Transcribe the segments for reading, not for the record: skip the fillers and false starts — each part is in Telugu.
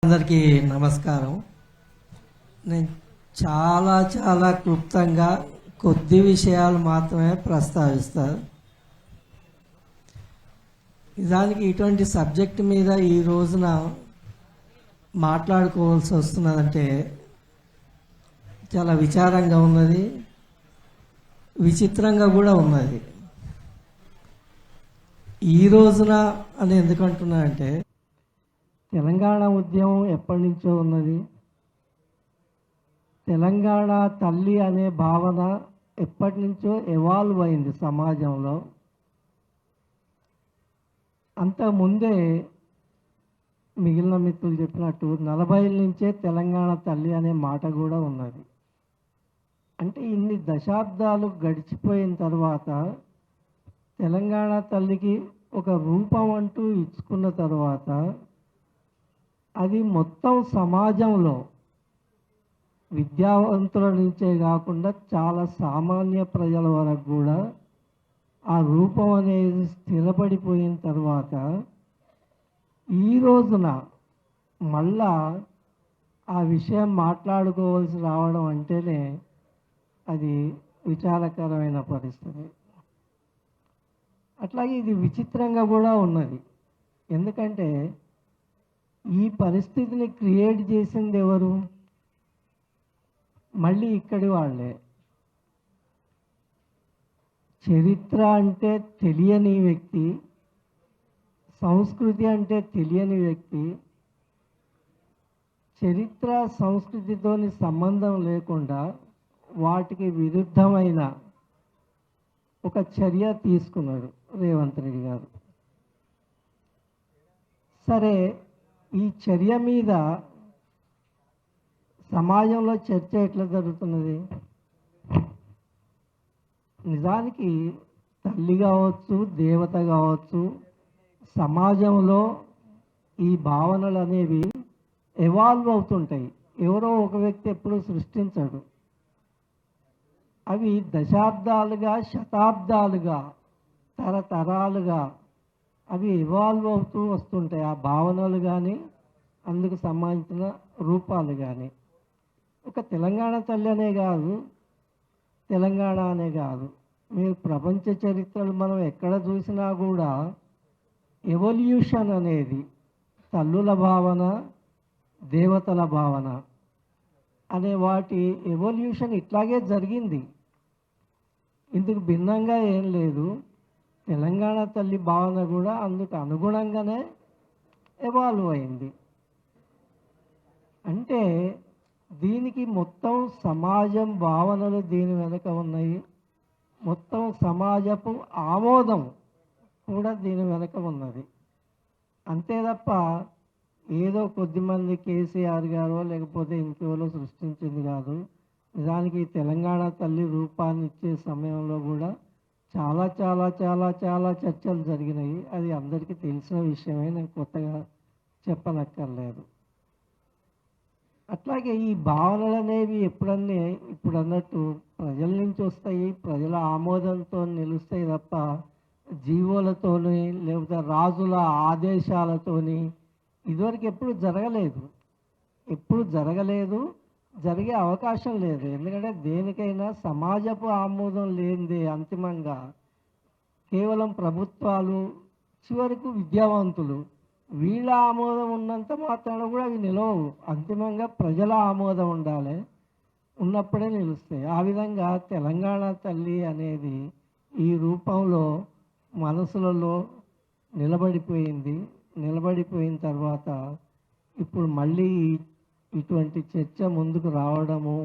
అందరికీ నమస్కారం. నేను చాలా క్లుప్తంగా కొద్ది విషయాలు మాత్రమే ప్రస్తావిస్తాను. నిజానికి ఇటువంటి సబ్జెక్ట్ మీద ఈ రోజున మాట్లాడుకోవాల్సి వస్తున్నదంటే చాలా విచారంగా ఉన్నది, విచిత్రంగా కూడా ఉన్నది. ఈ రోజున అని ఎందుకంటున్నా అంటే తెలంగాణ ఉద్యమం ఎప్పటి నుంచో ఉన్నది. తెలంగాణ తల్లి అనే భావన ఎప్పటి నుంచో ఎవాల్వ్ అయింది సమాజంలో. అంతకుముందే మిగిలిన మిత్రులు చెప్పినట్టు 40 నుంచే తెలంగాణ తల్లి అనే మాట కూడా ఉన్నది. అంటే ఇన్ని దశాబ్దాలు గడిచిపోయిన తర్వాత తెలంగాణ తల్లికి ఒక రూపం అంటూ ఇచ్చుకున్న తర్వాత అది మొత్తం సమాజంలో విద్యావంతుల నుంచే కాకుండా చాలా సామాన్య ప్రజల వరకు కూడా ఆ రూపం అనేది స్థిరపడిపోయిన తర్వాత ఈ రోజున మళ్ళా ఆ విషయం మాట్లాడుకోవాల్సి రావడం అంటేనే అది విచారకరమైన పరిస్థితి. అట్లాగే ఇది విచిత్రంగా కూడా ఉన్నది. ఎందుకంటే ఈ పరిస్థితిని క్రియేట్ చేసింది ఎవరు? మళ్ళీ ఇక్కడి వాళ్ళే. చరిత్ర అంటే తెలియని వ్యక్తి, సంస్కృతి అంటే తెలియని వ్యక్తి, చరిత్ర సంస్కృతితోని సంబంధం లేకుండా వాటికి విరుద్ధమైన ఒక చర్య తీసుకున్నాడు రేవంత్ రెడ్డి గారు. సరే, ఈ చర్య మీద సమాజంలో చర్చ ఎట్లా జరుగుతున్నది? నిజానికి తల్లి కావచ్చు, దేవత కావచ్చు, సమాజంలో ఈ భావనలు అనేవి ఎవాల్వ్ అవుతుంటాయి. ఎవరో ఒక వ్యక్తి ఎప్పుడూ సృష్టించడు. అవి దశాబ్దాలుగా, శతాబ్దాలుగా, తరతరాలుగా అవి ఎవాల్వ్ అవుతూ వస్తుంటాయి. ఆ భావనలు కానీ, అందుకు సంబంధించిన రూపాలు కానీ. ఒక తెలంగాణ తల్లి అనే కాదు, తెలంగాణ అనే కాదు, మీరు ప్రపంచ చరిత్రలు మనం ఎక్కడ చూసినా కూడా ఎవల్యూషన్ అనేది తల్లుల భావన, దేవతల భావన అనే వాటి ఎవల్యూషన్ ఇట్లాగే జరిగింది. ఇందుకు భిన్నంగా ఏం లేదు. తెలంగాణ తల్లి భావన కూడా అందుకు అనుగుణంగానే ఎవాల్వ్ అయింది. అంటే దీనికి మొత్తం సమాజం భావనలు దీని వెనుక ఉన్నాయి, మొత్తం సమాజపు ఆమోదం కూడా దీని వెనుక ఉన్నది. అంతే తప్ప ఏదో కొద్దిమంది కేసీఆర్ గారో లేకపోతే ఇంకెవరో సృష్టించింది కాదు. నిజానికి తెలంగాణ తల్లి రూపాన్ని ఇచ్చే సమయంలో కూడా చాలా చాలా చాలా చాలా చర్చలు జరిగినాయి. అది అందరికీ తెలిసిన విషయమే, నేను కొత్తగా చెప్పనక్కర్లేదు. అట్లాగే ఈ భావనలు అనేవి ఇప్పుడు అన్నట్టు ప్రజల నుంచి వస్తాయి, ప్రజల ఆమోదంతో నిలుస్తాయి తప్ప జీవోలతోని లేకపోతే రాజుల ఆదేశాలతోని ఇదివరకు ఎప్పుడు జరగలేదు, జరిగే అవకాశం లేదు. ఎందుకంటే దేనికైనా సమాజపు ఆమోదం లేనిదే అంతిమంగా కేవలం ప్రభుత్వాలు, చివరకు విద్యావంతులు, వీళ్ళ ఆమోదం ఉన్నంత మాత్రాన కూడా అవి నిలవవు. అంతిమంగా ప్రజల ఆమోదం ఉండాలి, ఉన్నప్పుడే నిలుస్తాయి. ఆ విధంగా తెలంగాణ తల్లి అనేది ఈ రూపంలో మనసులలో నిలబడిపోయిన తర్వాత ఇప్పుడు మళ్ళీ ఇటువంటి చర్చ ముందుకు రావడము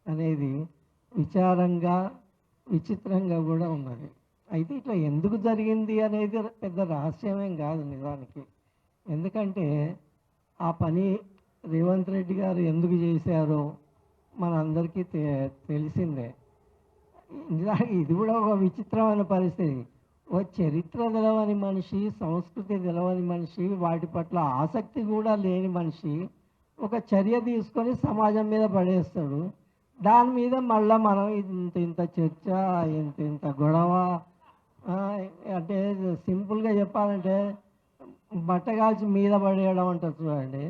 అనేది విచారంగా, విచిత్రంగా కూడా ఉన్నది. అయితే ఇట్లా ఎందుకు జరిగింది అనేది పెద్ద రహస్యమేం కాదు నిజానికి. ఎందుకంటే ఆ పని రేవంత్ రెడ్డి గారు ఎందుకు చేశారో మనందరికీ తెలిసిందే. నిజానికి ఇది కూడా ఒక విచిత్రమైన పరిస్థితి. ఓ చరిత్ర తెలవని మనిషి, సంస్కృతి తెలవని మనిషి, వాటి పట్ల ఆసక్తి కూడా లేని మనిషి ఒక చర్య తీసుకొని సమాజం మీద పడేస్తాడు. దాని మీద మళ్ళీ మనం ఇంత చర్చ, ఇంత గొడవ. అంటే సింపుల్గా చెప్పాలంటే బట్టగాల్చి మీద పడేయడం అంటారు చూడండి,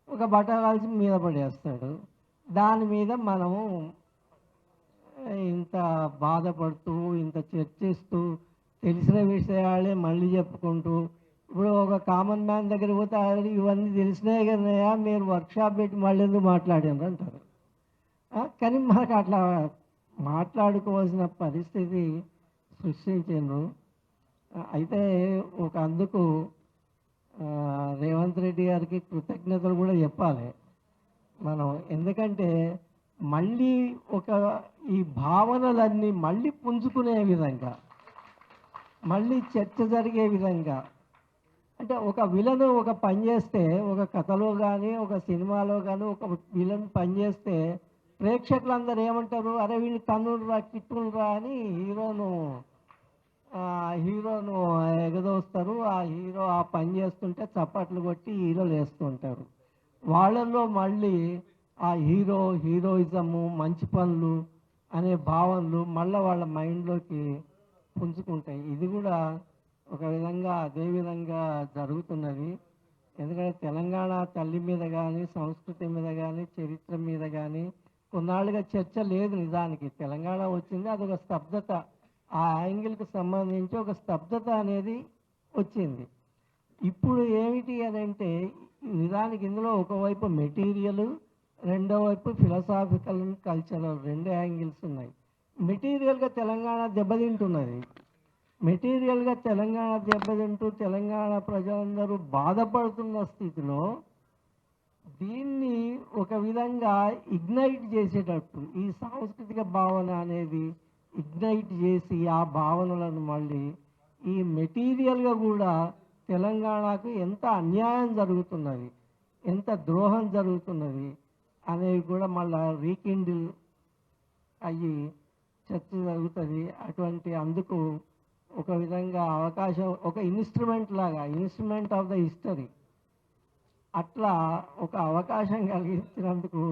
ఒక బట్టగాల్చి మీద పడేస్తాడు. దాని మీద మనము ఇంత బాధపడుతూ, ఇంత చర్చిస్తూ, తెలిసిన విషయాలే మళ్ళీ చెప్పుకుంటూ, ఇప్పుడు ఒక కామన్ మ్యాన్ దగ్గరికి పోతే ఇవన్నీ తెలిసినాయి కదయ్యా, మీరు వర్క్షాప్ పెట్టి మళ్ళీ ఎందుకు మాట్లాడారు అంటారు. కానీ మనకు అట్లా మాట్లాడుకోవాల్సిన పరిస్థితి సృష్టించారు. అయితే ఒక అందుకు రేవంత్ రెడ్డి గారికి కృతజ్ఞతలు కూడా చెప్పాలి మనం. ఎందుకంటే మళ్ళీ ఒక ఈ భావనలన్నీ మళ్ళీ పుంజుకునే విధంగా, మళ్ళీ చర్చ జరిగే విధంగా, అంటే ఒక విలను ఒక పని చేస్తే, ఒక కథలో కానీ ఒక సినిమాలో కానీ ఒక విలన్ పనిచేస్తే ప్రేక్షకులందరూ ఏమంటారు, అరే వీళ్ళు తన్నురా కిట్టురా అని హీరోను ఎగదోస్తారు. ఆ హీరో ఆ పని చేస్తుంటే చప్పట్లు కొట్టి హీరోలు వేస్తుంటారు. వాళ్ళల్లో మళ్ళీ ఆ హీరోయిజము, మంచి పనులు అనే భావనలు మళ్ళీ వాళ్ళ మైండ్లోకి పుంజుకుంటాయి. ఇది కూడా ఒక విధంగా అదే విధంగా జరుగుతున్నది. ఎందుకంటే తెలంగాణ తల్లి మీద కానీ, సంస్కృతి మీద కానీ, చరిత్ర మీద కానీ కొన్నాళ్ళుగా చర్చ లేదు. నిజానికి తెలంగాణ వచ్చింది, అదొక స్తబ్దత, ఆ యాంగిల్కి సంబంధించి ఒక స్తబ్దత అనేది వచ్చింది. ఇప్పుడు ఏమిటి అని అంటే, నిజానికి ఇందులో ఒకవైపు మెటీరియల్, రెండో వైపు ఫిలసాఫికల్ అండ్ కల్చరల్, రెండు యాంగిల్స్ ఉన్నాయి. మెటీరియల్గా తెలంగాణ దెబ్బతింటున్నది. మెటీరియల్గా తెలంగాణ దెబ్బతింటూ తెలంగాణ ప్రజలందరూ బాధపడుతున్న స్థితిలో దీన్ని ఒక విధంగా ఇగ్నైట్ చేసేటట్టు ఈ సాంస్కృతిక భావన అనేది ఇగ్నైట్ చేసి ఆ భావనలను మళ్ళీ ఈ మెటీరియల్గా కూడా తెలంగాణకు ఎంత అన్యాయం జరుగుతున్నది, ఎంత ద్రోహం జరుగుతున్నది అనేవి కూడా మళ్ళీ రీకిండిల్ అయ్యి చర్చ జరుగుతుంది. అటువంటి అందుకు ఒక విధంగా అవకాశం, ఒక ఇన్స్ట్రుమెంట్ లాగా, ఇన్స్ట్రుమెంట్ ఆఫ్ ద హిస్టరీ, అట్లా ఒక అవకాశం కలిగించినందుకు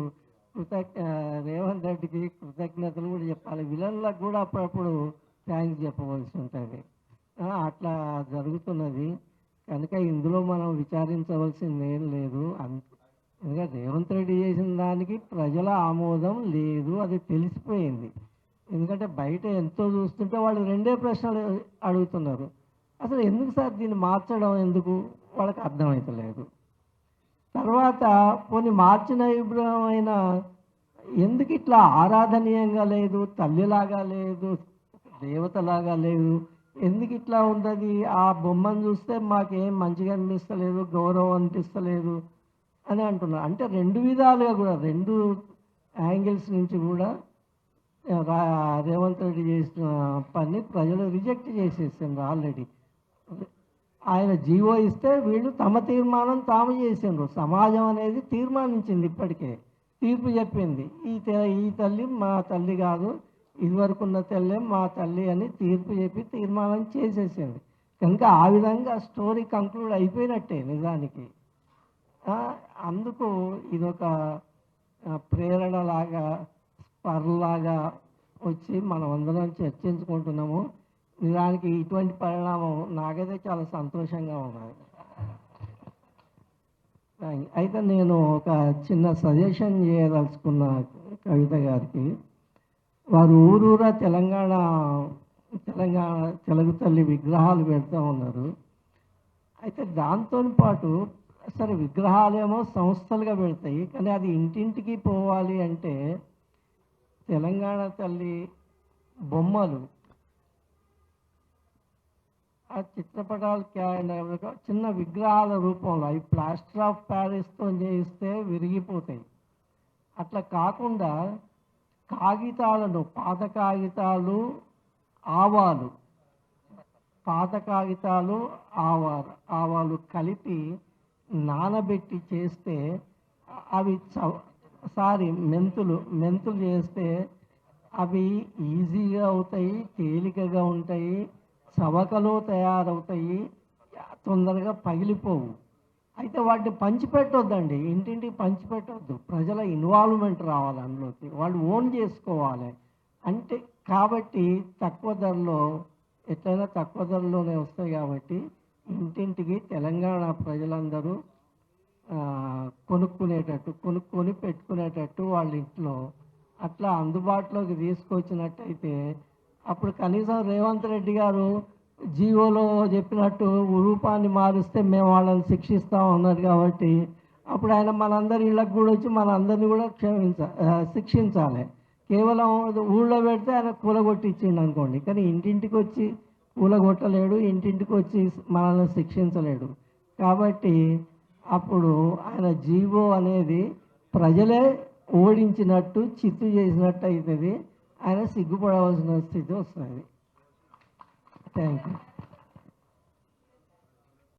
రేవంత్ రెడ్డికి కృతజ్ఞతలు కూడా చెప్పాలి. విలన్లకు కూడా అప్పుడప్పుడు థ్యాంక్స్ చెప్పవలసి ఉంటుంది. అట్లా జరుగుతున్నది కనుక ఇందులో మనం విచారించవలసింది ఏం లేదు. ఎందుకంటే రేవంత్ రెడ్డి చేసిన దానికి ప్రజల ఆమోదం లేదు, అది తెలిసిపోయింది. ఎందుకంటే బయట ఎంతో చూస్తుంటే వాళ్ళు రెండే ప్రశ్నలు అడుగుతున్నారు, అసలు ఎందుకు సార్ దీన్ని మార్చడం, ఎందుకు వాళ్ళకి అర్థమవుతలేదు. తర్వాత కొన్ని మార్చిన విభ్రమైన ఎందుకు ఇట్లా ఆరాధనీయంగా లేదు, తల్లిలాగా లేదు, దేవతలాగా లేదు, ఎందుకు ఇట్లా ఉంటుంది, ఆ బొమ్మను చూస్తే మాకేం మంచిగా అనిపిస్తలేదు, గౌరవం అనిపిస్తలేదు అని అంటున్నారు. అంటే రెండు విధాలుగా కూడా, రెండు యాంగిల్స్ నుంచి కూడా రేవంత్ రెడ్డి చేసిన పని ప్రజలు రిజెక్ట్ చేసేసిండ్రు ఆల్రెడీ. ఆయన జీవో ఇస్తే వీళ్ళు తమ తీర్మానం తాము చేసిండ్రు. సమాజం అనేది తీర్మానించింది, ఇప్పటికే తీర్పు చెప్పింది, ఈ తల్లి మా తల్లి కాదు, ఇదివరకున్న తల్లే మా తల్లి అని తీర్పు చెప్పి తీర్మానం చేసేసింది. కనుక ఆ విధంగా స్టోరీ కంక్లూడ్ అయిపోయినట్టే నిజానికి. అందుకు ఇదొక ప్రేరణలాగా, స్పర్లాగా వచ్చి మనం అందరం చర్చించుకుంటున్నాము. నిజానికి ఇటువంటి పరిణామం నాకైతే చాలా సంతోషంగా ఉన్నది. అయితే నేను ఒక చిన్న సజెషన్ చేయదలుచుకున్న కవిత గారికి. వారు ఊరూరా తెలంగాణ తెలుగు తల్లి విగ్రహాలు పెడతా ఉన్నారు. అయితే దాంతో పాటు సరే విగ్రహాలేమో సంస్థలుగా పెడతాయి, కానీ అది ఇంటింటికి పోవాలి అంటే తెలంగాణ తల్లి బొమ్మలు, ఆ చిత్రపటాలు చిన్న విగ్రహాల రూపంలో అవి ప్లాస్టర్ ఆఫ్ ప్యారిస్తో చేయిస్తే విరిగిపోతాయి. అట్లా కాకుండా కాగితాలను, పాత కాగితాలు, ఆవాలు, పాత కాగితాలు ఆవాలు కలిపి నానబెట్టి చేస్తే అవి మెంతులు చేస్తే అవి ఈజీగా అవుతాయి, తేలికగా ఉంటాయి, చవకలో తయారవుతాయి, తొందరగా పగిలిపోవు. అయితే వాటిని పంచిపెట్టొద్దండి, ఇంటింటికి పంచిపెట్టొద్దు. ప్రజల ఇన్వాల్వ్మెంట్ రావాలి అందులోకి, వాళ్ళు ఓన్ చేసుకోవాలి. అంటే కాబట్టి తక్కువ ధరలో, ఎట్లయినా తక్కువ ధరలోనే వస్తాయి కాబట్టి ఇంటింటికి తెలంగాణ ప్రజలందరూ కొనుక్కొని పెట్టుకునేటట్టు వాళ్ళ ఇంట్లో అట్లా అందుబాటులోకి తీసుకొచ్చినట్టయితే అప్పుడు కనీసం రేవంత్ రెడ్డి గారు జీవోలో చెప్పినట్టు రూపాన్ని మారుస్తే మేము వాళ్ళని శిక్షిస్తాం ఉన్నారు కాబట్టి అప్పుడు ఆయన మనందరి ఇళ్ళకు కూడా వచ్చి మనందరినీ కూడా శిక్షించాలి. కేవలం ఊళ్ళో పెడితే ఆయన కూలగొట్టించిండు అనుకోండి, కానీ ఇంటింటికి వచ్చి కూలగొట్టలేడు, ఇంటింటికి వచ్చి మనల్ని శిక్షించలేడు. కాబట్టి అప్పుడు ఆయన జీవో అనేది ప్రజలే ఓడించినట్టు చిత్తు చేసినట్టు అవుతుంది. ఆయన సిగ్గుపడవలసిన స్థితి వస్తుంది. Thank you.